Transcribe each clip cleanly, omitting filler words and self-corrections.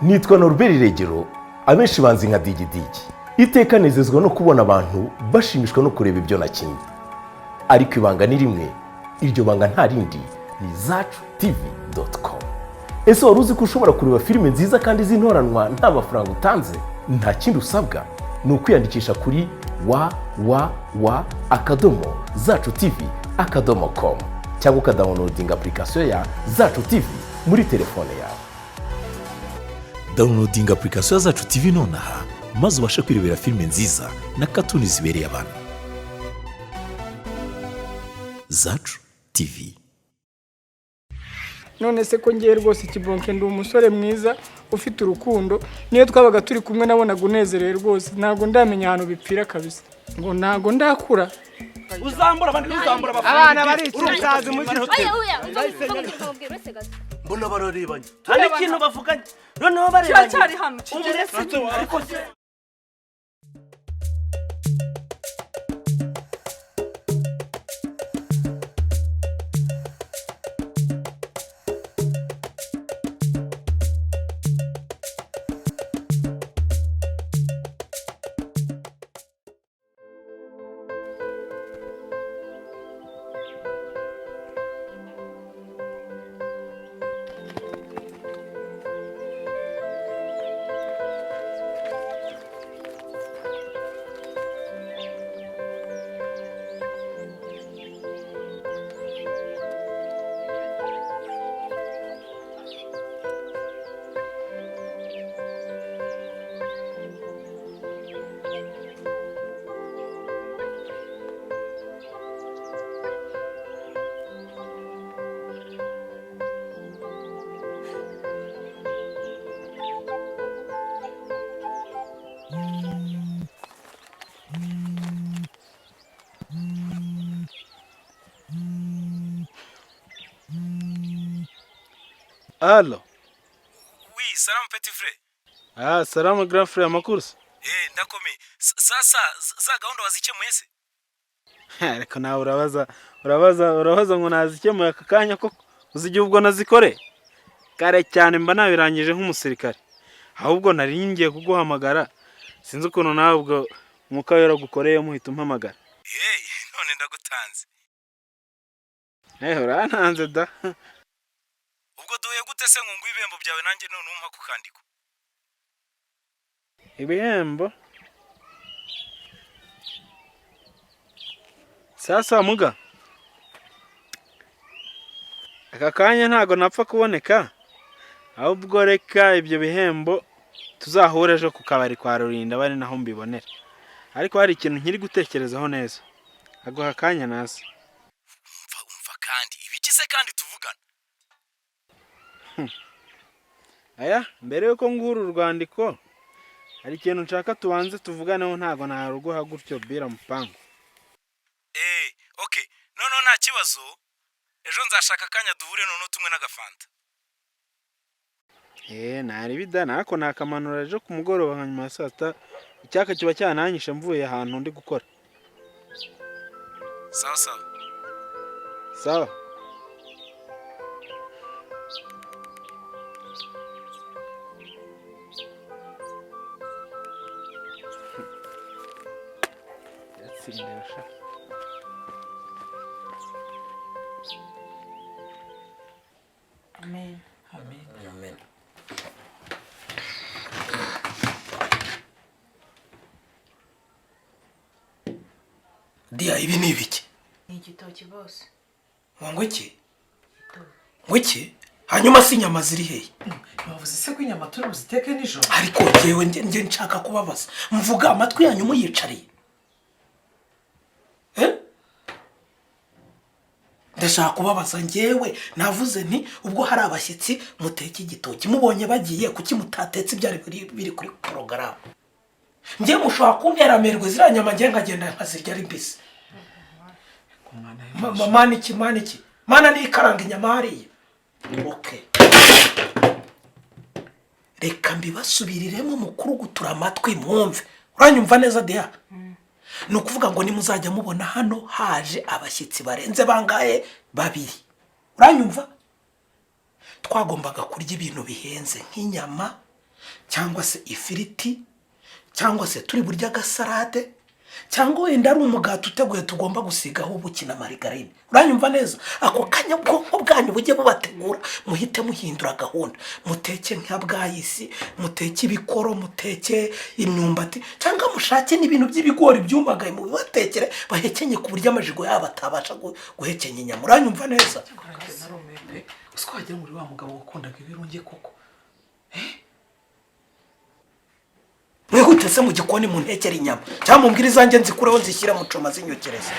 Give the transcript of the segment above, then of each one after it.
Nitwa Norbert Regero, abenshi banzi nka digidigi. Iteka nezezwa no kubona abantu bashimishwa no kureba ibyo nakinnye. Ariko ibanga ni rimwe, iryo banga nta rindi ni zactv.com. Ese wari uzi ko ushobora kureba filime nziza kandi z'intoranwa nta mafaranga utanze? Nta kindi usabwa, ni ukwiyandikisha kuri www.zactv.com cyangwa ukadawunodinga application ya Zacu TV muri telefone yawe. Downloading application ya Zacu TV nonaha maze ubashe kwirebera filime nziza na katuni zibereye abantu. Zacu TV. None se ko ngiye rwose Kibonke ndi umusore mwiza ufite urukundo, niyo twabaga turi kumwe nabonaga unezerewe rwose, ntago ndamenya ahantu bipfira kabisa, ngo ntago ndakura. Uzambura abana bari ikizazi mu gihe mbona bararebanye hari ikintu bavuganye noneho barebanye cyari hano ariko se Allo. Oui, salam petit frère. Ah, salam grand frère makurse. Ndakome. Sasa za gahunda wazikemuye se? Ariko nawe urabaza ngo nazikemuye aka kanya koko uzijye ubwo nazikore. Kare cyane mba nabirangije nk'umusirikare. Ahubwo nari ngiye kuguhamagara. Sinzi ukuntu nawe ubwo umuka wera gukoreye muhita umpamagara. None ndagutanze. Urantanze da. Ubwo duye gute se ngo ibihembo byawe nanjye none umpa kukandiko? Ibihembo? Sasa muga. Aka kanya ntago napfa kuboneka. Ahubwo reka ibyo bihembo tuzahura ejo ku kabari kwa Rurinda bari naho mbibonera. Ariko hari ikintu nkiri gutekerezaho neza. Ago hakanya nasi. Umva kandi ibiki se kandi tuvugana? Aya mbere yuko ngura urwandiko hari ikintu nshaka tubanze tuvuganeho ntago naruguha gutyo bira mupango. Okay, none nta kibazo. Ejo nzashaka kanya duhure none tumwe n'agafanta. Nari bida nako nakamanura ejo ku mugoroba hanyuma saa sita icyaka kiba cyananyishe mvuye ahantu ndi gukora. Sawa. Amen. Dia ibi ni ibiki? Ni igitoki bose. Ngo iki? Hanyuma si inyama ziri hehe? Bavuze se ko inyama turi buziteke nijoro. Ariko jewe nje nshaka kubabaza. Mvuga amatwi yanyu muyicariye. Ndashaka kubabaza ngewe navuze nti ubwo hari abashyitsi muteke igitoki mubonye bagiye kuki mutatetse byari biri kuri program. Ngiye mushaka kunteramerwe ziranyama ngiye nkagenda nkazirya ari mbisi. Mana ni ikaranga inyama hariya. Okay. Reka mbibasubiriremo mukuru gutura amatwi mwumve. Uranyumva neza dia? ni ukuvuga ngo nimuzajya mubona hano haje abashyitsi barenze bangaye babiri. Uranyumva? Twagombaga kurya ibintu bihenze nk'inyama, cyangwa se ifiriti cyangwa se turi burya agasarade cyangwa wenda ari umugati uteguye tugomba gusigaho ubuki na marigarine. Uranyumva neza? Ako kanya bwonko bwanyu bujye bubategura, muhite muhindura gahunda, muteke nka bwayisi, muteke ibikoro, muteke imyumbati, cyangwa mushake n'ibintu by'ibigori byumagaye mu bibatekere bahekenye ku buryo amajigo yabo atabasha guhekenya inyama. Uranyumva neza? Naromebe usiko wagira muri wa mugabo wakundaga ibirunge koko. Mwihute se mu gikoni mu ntekera inyama, cyangwa mumbwire izanjye nzikureho nzishyira mu coma zinyokereza.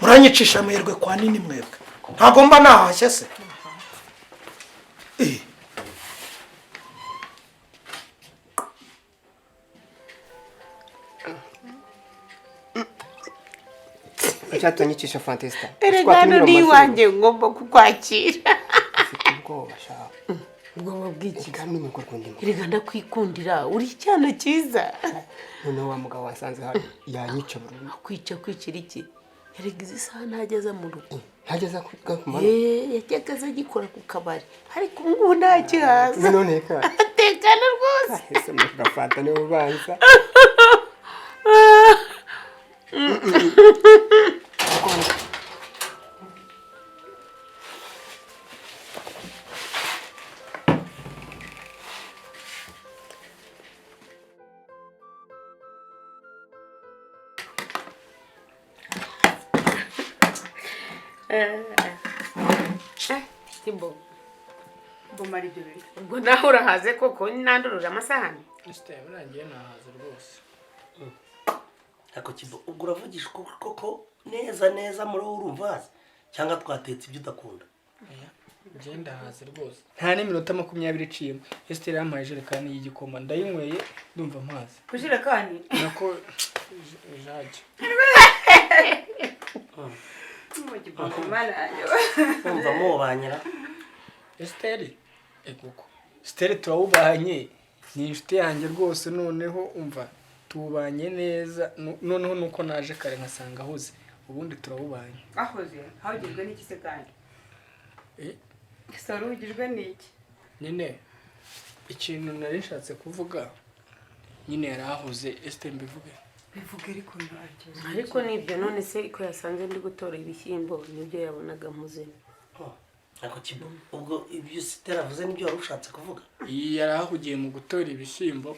Muranyicisha amerwe kwa nini mwebwe? Ntago mba nahashye se. Icyatonyicisha Fantastic. Erega ni wanjye ngomba kukwakira. Ubwoba sha. Ubwoba bw'iki? Kandi mu korwa ndimo. Erega ndakwikundira, uri cyane cyiza. Noneho wa mugabo wasanze hano yanyica burundu. Kwicira iki? Erega izi saha ntageza mu rugo. Ntageza kumara. Yajyaga agikora ku kabari. Ariko ubu ntakihaza. None ka. Tekana rwose. Ese mu gafanta ne ubanza. Timbo. Bomari ibyo biri. Ubwo naho urahaze koko nandurura amasahani. Urangiye nahaze rwose. Ako Kibo ubwo uravugisha koko neza muri urumvaze cyangwa twatetse ibyo udakunda. Ngenda haze rwose. Nta n'iminota 20 iciyemo. Esther yampaye jerekani y'igikoma ndayinyweye ndumva amazi. Kujerekani? Nako jaje. Umva mubanyira. Esther ekuko. Esther turawubanye. Ni inshuti yanjye rwose noneho umva tubanye neza noneho nuko naje kare nkasanga ahoze ubundi turawubanye. Ahoze hawugirwe n'iki se kandi? Saro ugirwe n'iki? Nyine ikintu nari nshatse kuvuga nyine yarahoze Esther mbivuge. Bivuge ariko nibyo none se ko yasanze ndi gutora ibishyimbo nibyo yabonaga muzene. Ako Kibo ubwo ibyo Esther avuze nibyo warushatse kuvuga? Yarahugiye mu gutora ibishyimbo.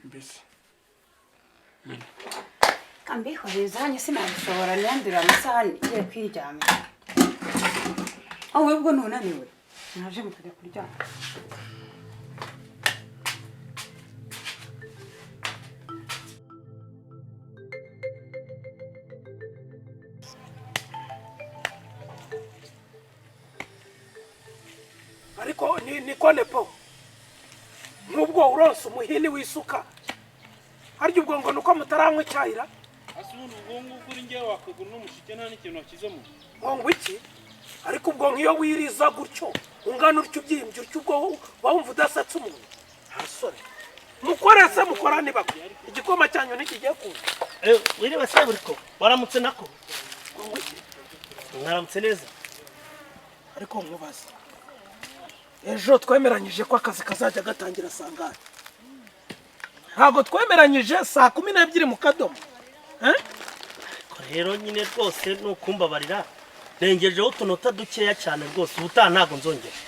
Mbese Kambiho rezanye sinabishobora nandira amasahani igiye kwiryamira. Aho ubwo nonaniwe. Naje mukajya kuryama. Ariko ni kone po. Nubwo uronse umuhini wisuka. Harya ubwo ngo nuko mutaranywa icyayira? Asumuntu ubwo kuri ngewe wakagura n'umushike nta n'ikintu wakizemo. Ngo iki? Ariko ubwo nkiyo wiriza gutyo ungana uryo ubyimbye uryo ubwo wumva udasatse umuntu. Hasore. Mukorese mukorane bako. Igikoma cyanyu nikigiye kuza. Wireba Seburikoko waramutse nako. Mwaramutse neza. Ariko nkubaza. Ejo twemeranyije ko akazi kazajya gatangira sangana. Ntago twemeranyije saa 12 mu kadomo. Rero nyine rwose nukumbabarira. Nengejeho utunota dukeya cyane rwose ubutaha ntago nzongera.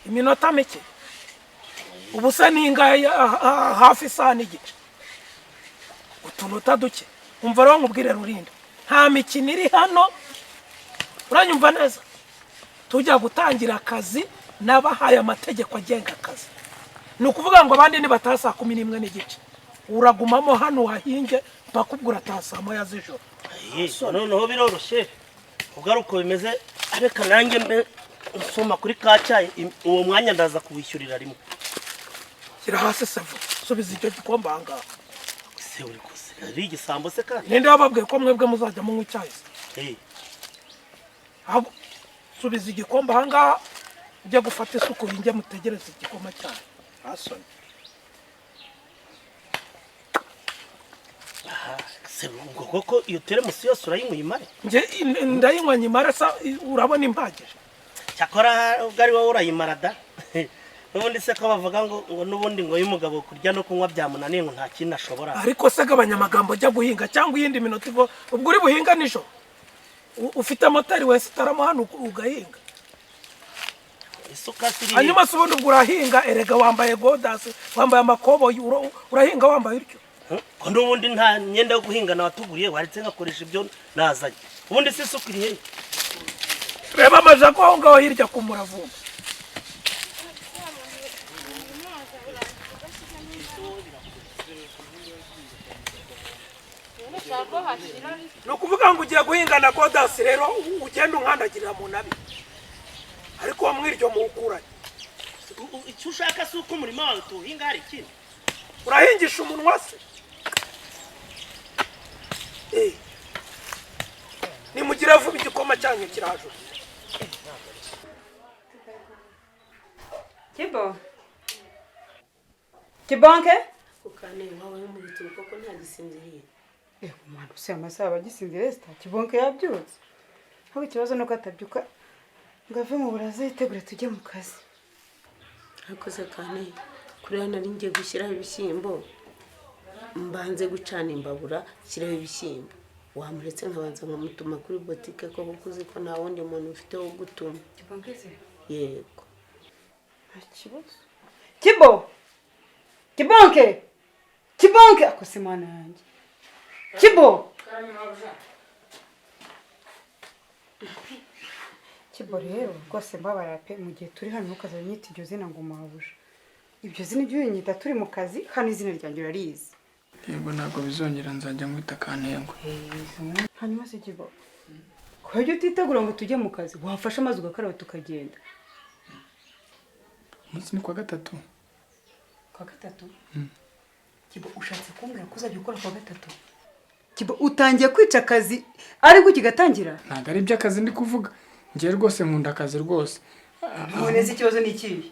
Iminota mike. Ubu se ningaye hafi saa n'igice. Utunota duke. Umva rero nkubwire Rurinda. Nta mikino iri hano. Uranyumva neza? Tujya gutangira akazi nabahaye amategeko agenga akazi. Nukuvuga ngo abandi ni batasa 11 n'igice. Uragumamo hano wahinge bakubwira tasamo ya zijoro. Noneho biroroshye. Ugaruko bimeze areka nanjye mbe usoma kuri kacyaye uwo mwanya ndaza kuwishyurira rimwe. Kira hasi savu. Subiza icyo gikomba hanga. Se uri kose. Ari igisambo se kandi. Ninde wababwiye ko mwebwe muzajya mu ncyayi? Abo subiza igikomba hanga ujye gufata isuku yinjye mutegereze igikoma cyane. Asoni. Seburikoko iyo teremusi yose urayinywa imare? Nge ndayinywa nyimare sa urabona impagije. cyakora ubwo ari wowe urayimara da n'ubundi se ko bavuga ngo n'ubundi ngo y'umugabo kurya no kunywa byamunaniye ngo nta kintu ashobora. ariko se gabanya amagambo ajya guhinga cyangwa iyindi minota ubwo uri buhinga nijoro ufite motari wese utaramo hano ugahinga isuka siri hanyuma se ubundi ubwo urahinga erega wambaye godasi wambaye amakoboyi urahinga wambaye utyo ko n'ubundi nta myenda yo guhinga nawatuguriye waretse ngakoresha ibyo nazanye ubundi se isuka iri hehe reba amajago aho ngaho hirya ku muravumba ni ukuvuga ngo ugiye guhinga na godasi rero ugenda unkandagirira mu nabi ariko wo mwiryo muwukuranye icyo ushaka si uko umurima wawe tuwuhinga hari ikindi urahingisha umunwa se nimugire vuba igikoma cyanyu kirajura kibonke kukane wawe mu bituru koko nta gisinziriye umwana usi amasaha abagisinziriye sita kibonke yabyutse ahubwo ikibazo nuko atabyuka ngo ave mu buraza yitegure tujye mu kazi. Akoze kane kuri hano nari ngiye gushyiraho ibishyimbo mbanze gucana imbabura shyiraho ibishyimbo wamuretse nkabanza nkamutuma kuri botike ko kuko uzi ko nta wundi muntu ufite wo gutuma. Kibonke se yego nta kibazo kibonke akose mwana yanjye kibo rero rwose mbabarira pe mu gihe turi hano ntukaza unyita iryo zina ngo mabuja ibyo zina ibyo unyita turi mu kazi hano izina ryanjye urarizi. yego ntabwo bizongera nzajya nkwita Kantengwa. hanyuma se kibo ko ujya utitegura ngo tujye mu kazi wafashe amazi ugakaraba tukagenda. umunsi ni kwa gatatu kibo ushatse kumbwira ko uzajya ukora kwa gatatu kibo utangiye kwica akazi ariko kigatangira ntabwo ari iby'akazi ndi kuvuga njye rwose nkunda akazi rwose. none se ikibazo ni ikihe